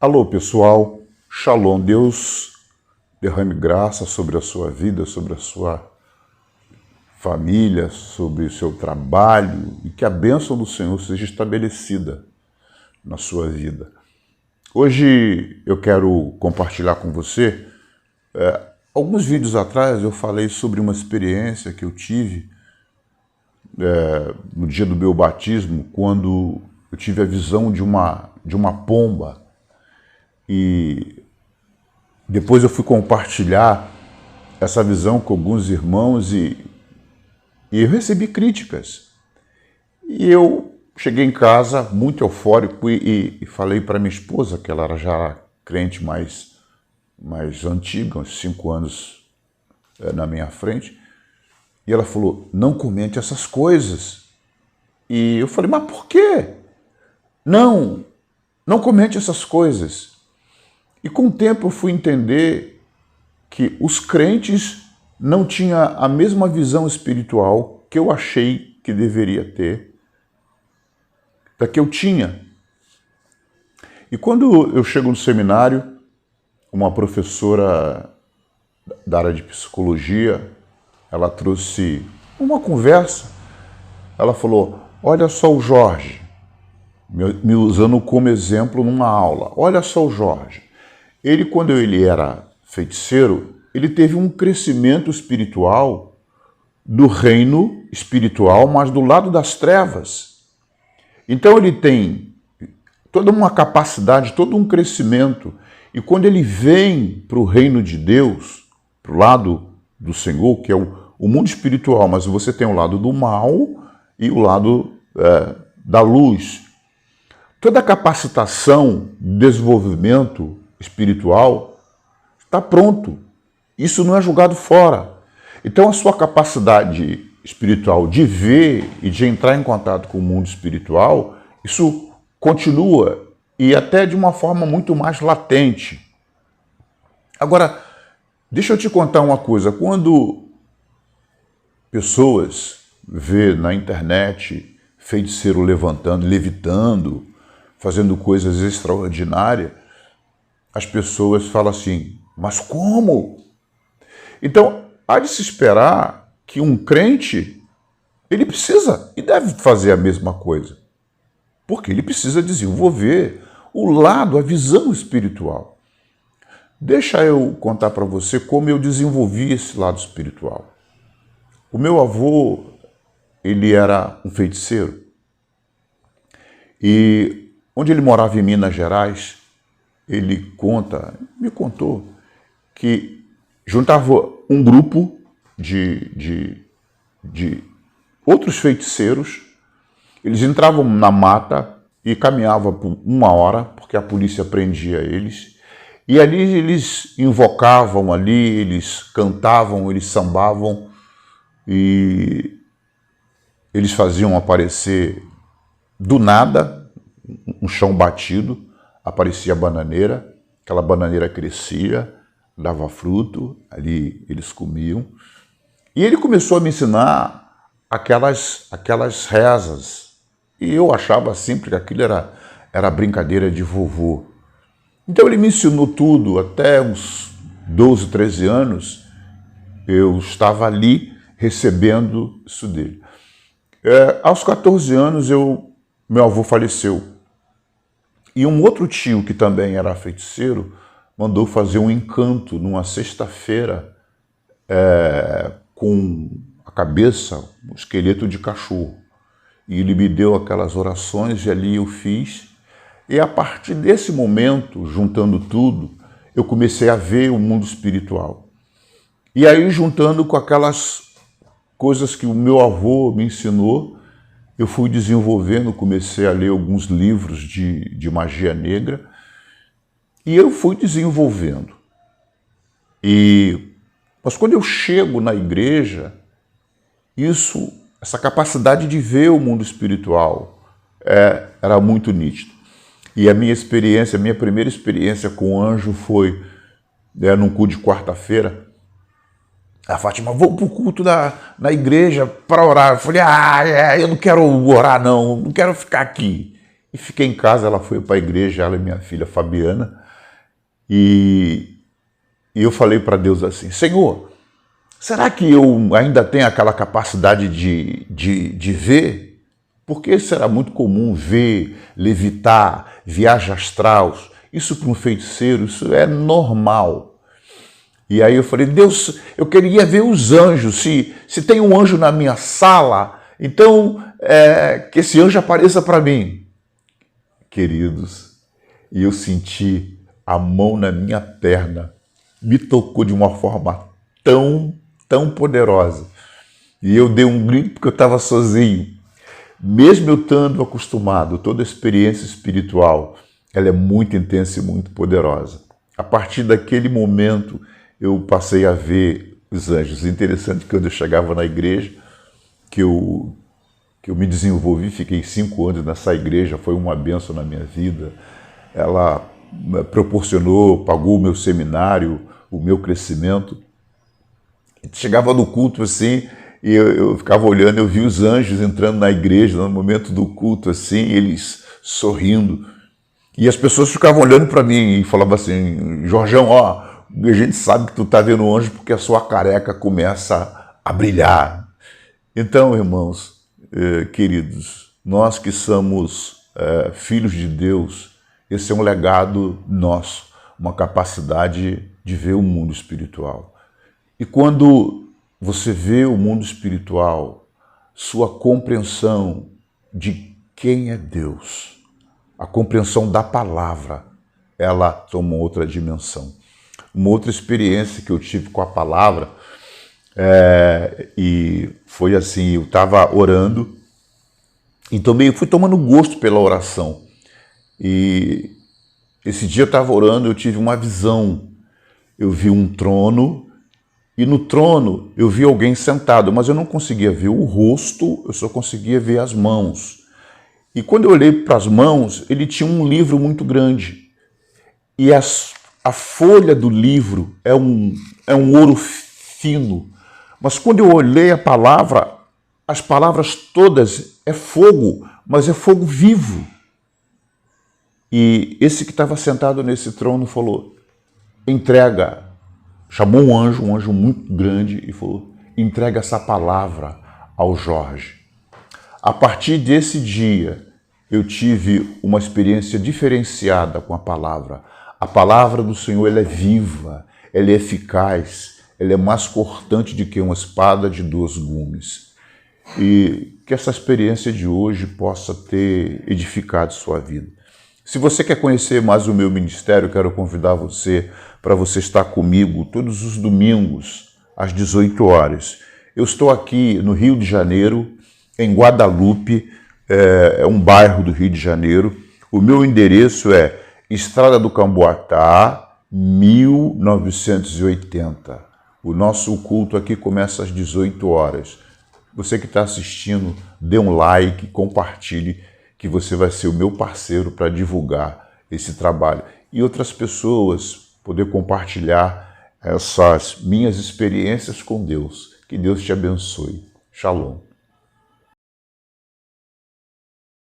Alô, pessoal. Shalom. Deus derrame graça sobre a sua vida, sobre a sua família, sobre o seu trabalho e que a bênção do Senhor seja estabelecida na sua vida. Hoje eu quero compartilhar com você. Alguns vídeos atrás eu falei sobre uma experiência que eu tive no dia do meu batismo, quando eu tive a visão de uma pomba. E depois eu fui compartilhar essa visão com alguns irmãos e eu recebi críticas. E eu cheguei em casa muito eufórico e falei para minha esposa, que ela era já crente mais antiga, uns 5 anos na minha frente, e ela falou: não comente essas coisas. E eu falei: mas por quê? Não comente essas coisas. E com o tempo eu fui entender que os crentes não tinham a mesma visão espiritual que eu achei que deveria ter, da que eu tinha. E quando eu chego no seminário, uma professora da área de psicologia, ela trouxe uma conversa. Ela falou: olha só o Jorge, me usando como exemplo numa aula. Olha só o Jorge. Ele, quando ele era feiticeiro, ele teve um crescimento espiritual do reino espiritual, mas do lado das trevas. Então ele tem toda uma capacidade, todo um crescimento. E quando ele vem para o reino de Deus, para o lado do Senhor, que é o mundo espiritual, mas você tem o lado do mal e o lado da luz. Toda a capacitação, desenvolvimento espiritual está pronto. Isso não é jogado fora. Então a sua capacidade espiritual de ver e de entrar em contato com o mundo espiritual, isso continua e até de uma forma muito mais latente. Agora, deixa eu te contar uma coisa. Quando pessoas vê na internet feiticeiro levantando, levitando, fazendo coisas extraordinárias, as pessoas falam assim: mas como? Então, há de se esperar que um crente, ele precisa e deve fazer a mesma coisa. Porque ele precisa desenvolver o lado, a visão espiritual. Deixa eu contar para você como eu desenvolvi esse lado espiritual. O meu avô, ele era um feiticeiro. E onde ele morava em Minas Gerais, ele me contou que juntava um grupo de outros feiticeiros. Eles entravam na mata e caminhavam por 1 hora, porque a polícia prendia eles. E ali eles invocavam, ali eles cantavam, eles sambavam e eles faziam aparecer do nada um chão batido. Aparecia a bananeira, aquela bananeira crescia, dava fruto, ali eles comiam. E ele começou a me ensinar aquelas rezas. E eu achava sempre que aquilo era brincadeira de vovô. Então ele me ensinou tudo, até uns 12, 13 anos, eu estava ali recebendo isso dele. Aos 14 anos, meu avô faleceu. E um outro tio, que também era feiticeiro, mandou fazer um encanto numa sexta-feira com a cabeça, um esqueleto de cachorro. E ele me deu aquelas orações e ali eu fiz. E a partir desse momento, juntando tudo, eu comecei a ver o mundo espiritual. E aí, juntando com aquelas coisas que o meu avô me ensinou, eu fui desenvolvendo, comecei a ler alguns livros de magia negra e eu fui desenvolvendo. Mas quando eu chego na igreja, essa capacidade de ver o mundo espiritual era muito nítida. E a minha primeira experiência com o anjo foi num culto de quarta-feira. A Fátima: vou para o culto na igreja para orar. Eu falei: eu não quero orar não quero ficar aqui. e fiquei em casa. Ela foi para a igreja, ela e minha filha Fabiana, e eu falei para Deus assim: Senhor, será que eu ainda tenho aquela capacidade de ver? Porque será muito comum ver, levitar, viagem astral. Isso para um feiticeiro, isso é normal. E aí eu falei: Deus, eu queria ver os anjos. Se tem um anjo na minha sala, então que esse anjo apareça para mim. Queridos, e eu senti a mão na minha perna, me tocou de uma forma tão poderosa. E eu dei um grito porque eu estava sozinho. Mesmo eu estando acostumado, toda a experiência espiritual, ela é muito intensa e muito poderosa. A partir daquele momento, eu passei a ver os anjos. Interessante que quando eu chegava na igreja, que eu me desenvolvi, fiquei 5 anos nessa igreja, foi uma bênção na minha vida. Ela proporcionou, pagou o meu seminário, o meu crescimento. Chegava no culto assim, e eu ficava olhando, eu vi os anjos entrando na igreja no momento do culto, assim, eles sorrindo. E as pessoas ficavam olhando para mim e falavam assim: Jorjão, ó, a gente sabe que tu tá vendo o anjo porque a sua careca começa a brilhar. Então, irmãos, queridos, nós que somos filhos de Deus, esse é um legado nosso, uma capacidade de ver o mundo espiritual. E quando você vê o mundo espiritual, sua compreensão de quem é Deus, a compreensão da palavra, ela toma outra dimensão. Uma outra experiência que eu tive com a palavra, e foi assim: eu estava orando e fui tomando gosto pela oração. E esse dia eu estava orando, eu tive uma visão. Eu vi um trono, e no trono eu vi alguém sentado, mas eu não conseguia ver o rosto, eu só conseguia ver as mãos. E quando eu olhei para as mãos, ele tinha um livro muito grande. E a folha do livro é um ouro fino. Mas quando eu olhei a palavra, as palavras todas é fogo, mas é fogo vivo. E esse que estava sentado nesse trono falou: entrega. Chamou um anjo muito grande e falou: entrega essa palavra ao Jorge. A partir desse dia, eu tive uma experiência diferenciada com a palavra. A palavra do Senhor, ela é viva, ela é eficaz, ela é mais cortante do que uma espada de 2 gumes. E que essa experiência de hoje possa ter edificado sua vida. Se você quer conhecer mais o meu ministério, quero convidar você para você estar comigo todos os domingos, às 18 horas. Eu estou aqui no Rio de Janeiro, em Guadalupe, é um bairro do Rio de Janeiro. O meu endereço é Estrada do Camboatá, 1980. O nosso culto aqui começa às 18 horas. Você que está assistindo, dê um like, compartilhe, que você vai ser o meu parceiro para divulgar esse trabalho. E outras pessoas poder compartilhar essas minhas experiências com Deus. Que Deus te abençoe. Shalom.